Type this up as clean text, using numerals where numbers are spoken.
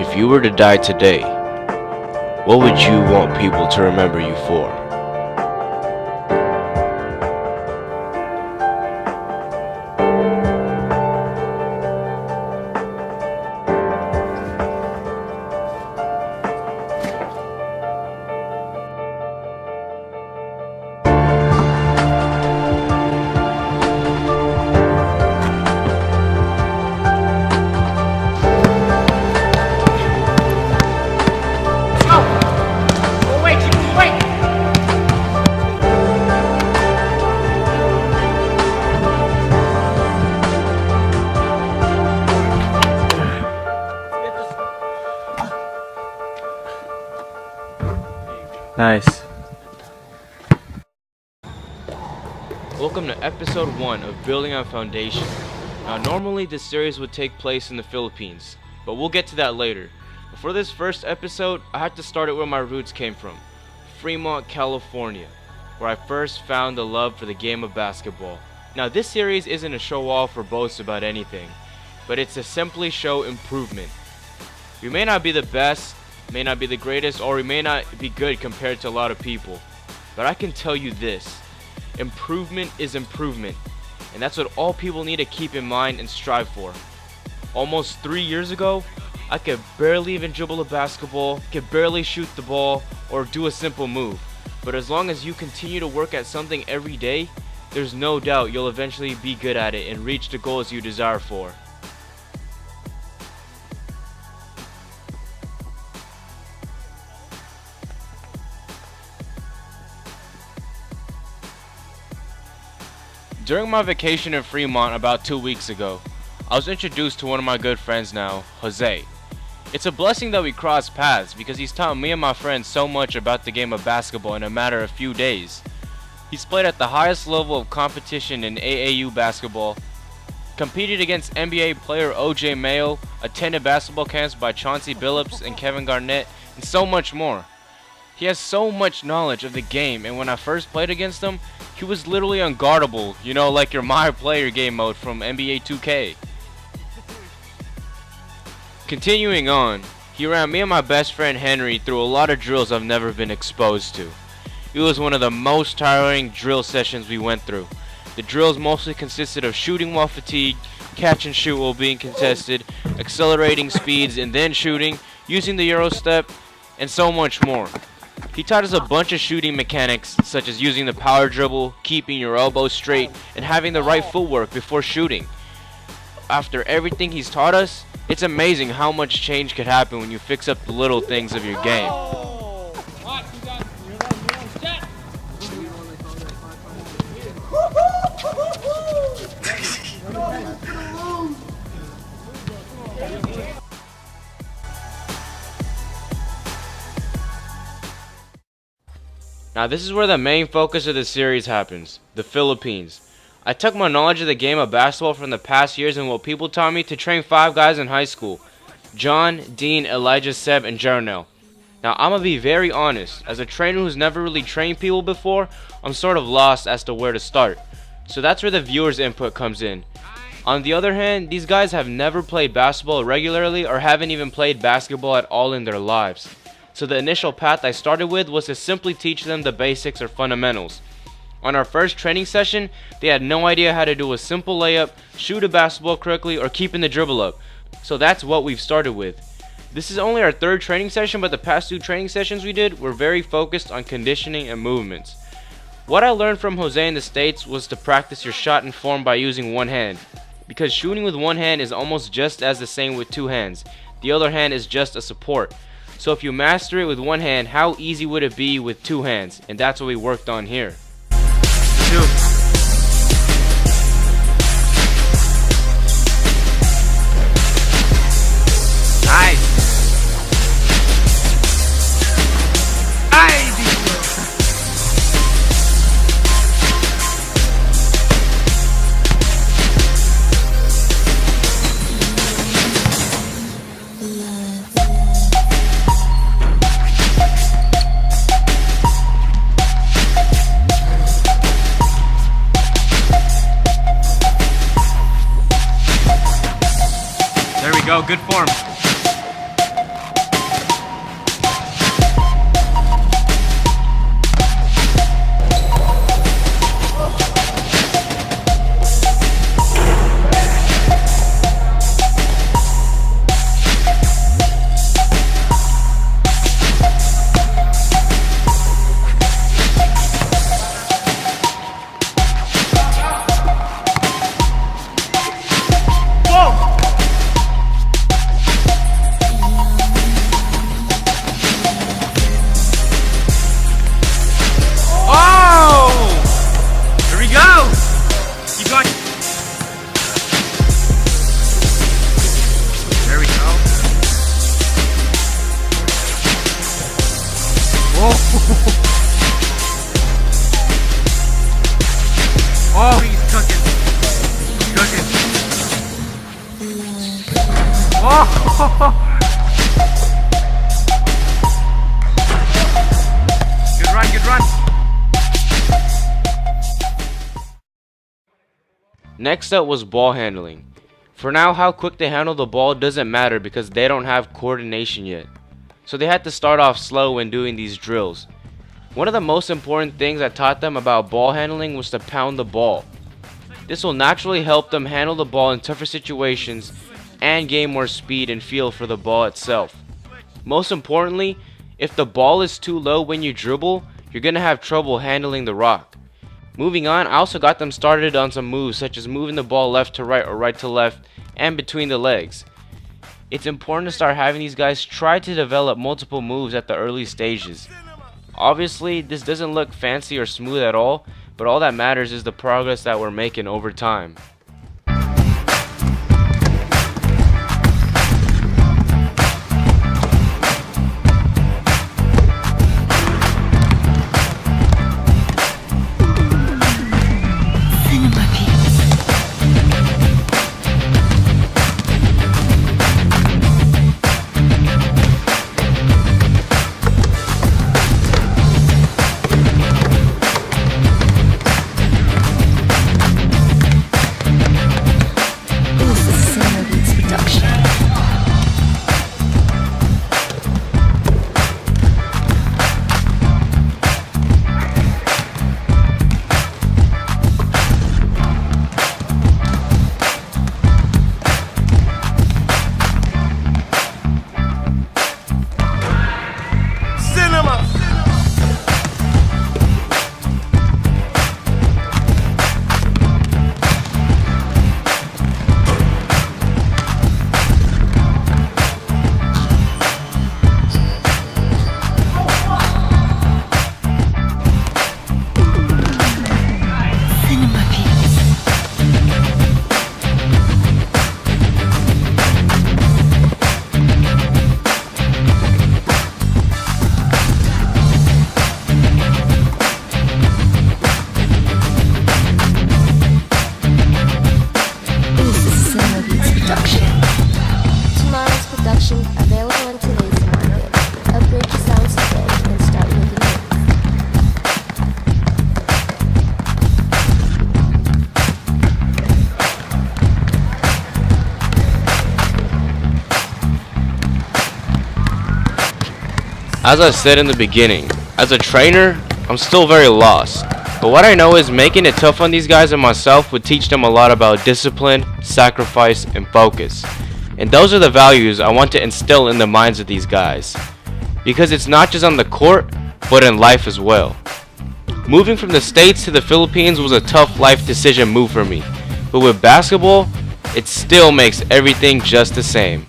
If you were to die today, what would you want people to remember you for? Nice. Welcome to episode 1 of Building a Foundation. Now normally this series would take place in the Philippines, but we'll get to that later. But for this first episode, I had to start it where my roots came from, Fremont, California, where I first found the love for the game of basketball. Now this series isn't a show off or boast about anything, but it's to simply show improvement. We may not be the best, may not be the greatest, or we may not be good compared to a lot of people, but I can tell you this: improvement is improvement, and that's what all people need to keep in mind and strive for. Almost 3 years ago, I could barely even dribble a basketball, could barely shoot the ball, or do a simple move, but as long as you continue to work at something every day, there's no doubt you'll eventually be good at it and reach the goals you desire for. During my vacation in Fremont about 2 weeks ago, I was introduced to one of my good friends now, Jose. It's a blessing that we crossed paths because he's taught me and my friends so much about the game of basketball in a matter of few days. He's played at the highest level of competition in AAU basketball, competed against NBA player OJ Mayo, attended basketball camps by Chauncey Billups and Kevin Garnett, and so much more. He has so much knowledge of the game, and when I first played against him, he was literally unguardable, you know, like your My Player game mode from NBA 2K. Continuing on, he ran me and my best friend Henry through a lot of drills I've never been exposed to. It was one of the most tiring drill sessions we went through. The drills mostly consisted of shooting while fatigued, catch and shoot while being contested, accelerating speeds and then shooting, using the Euro step, and so much more. He taught us a bunch of shooting mechanics, such as using the power dribble, keeping your elbows straight, and having the right footwork before shooting. After everything he's taught us, it's amazing how much change could happen when you fix up the little things of your game. Now this is where the main focus of the series happens, the Philippines. I took my knowledge of the game of basketball from the past years and what people taught me to train 5 guys in high school: John, Dean, Elijah, Seb, and Jeronell. Now I'm gonna be very honest, as a trainer who's never really trained people before, I'm sort of lost as to where to start. So that's where the viewers' input comes in. On the other hand, these guys have never played basketball regularly or haven't even played basketball at all in their lives. So the initial path I started with was to simply teach them the basics or fundamentals. On our first training session, they had no idea how to do a simple layup, shoot a basketball correctly, or keeping the dribble up. So that's what we've started with. This is only our 3rd training session, but the past 2 training sessions we did were very focused on conditioning and movements. What I learned from Jose in the States was to practice your shot and form by using one hand, because shooting with one hand is almost just as the same with 2 hands. The other hand is just a support. So if you master it with one hand, how easy would it be with 2 hands? And that's what we worked on here. Nice. There we go, good form. Next up was ball handling. For now, how quick they handle the ball doesn't matter because they don't have coordination yet. So they had to start off slow when doing these drills. One of the most important things I taught them about ball handling was to pound the ball. This will naturally help them handle the ball in tougher situations and gain more speed and feel for the ball itself. Most importantly, if the ball is too low when you dribble, you're going to have trouble handling the rock. Moving on, I also got them started on some moves such as moving the ball left to right or right to left and between the legs. It's important to start having these guys try to develop multiple moves at the early stages. Obviously, this doesn't look fancy or smooth at all, but all that matters is the progress that we're making over time. Available in today's market. Upgrade your sounds today and start making hits. As I said in the beginning, as a trainer, I'm still very lost. But what I know is making it tough on these guys and myself would teach them a lot about discipline, sacrifice, and focus. And those are the values I want to instill in the minds of these guys. Because it's not just on the court, but in life as well. Moving from the States to the Philippines was a tough life decision move for me. But with basketball, it still makes everything just the same.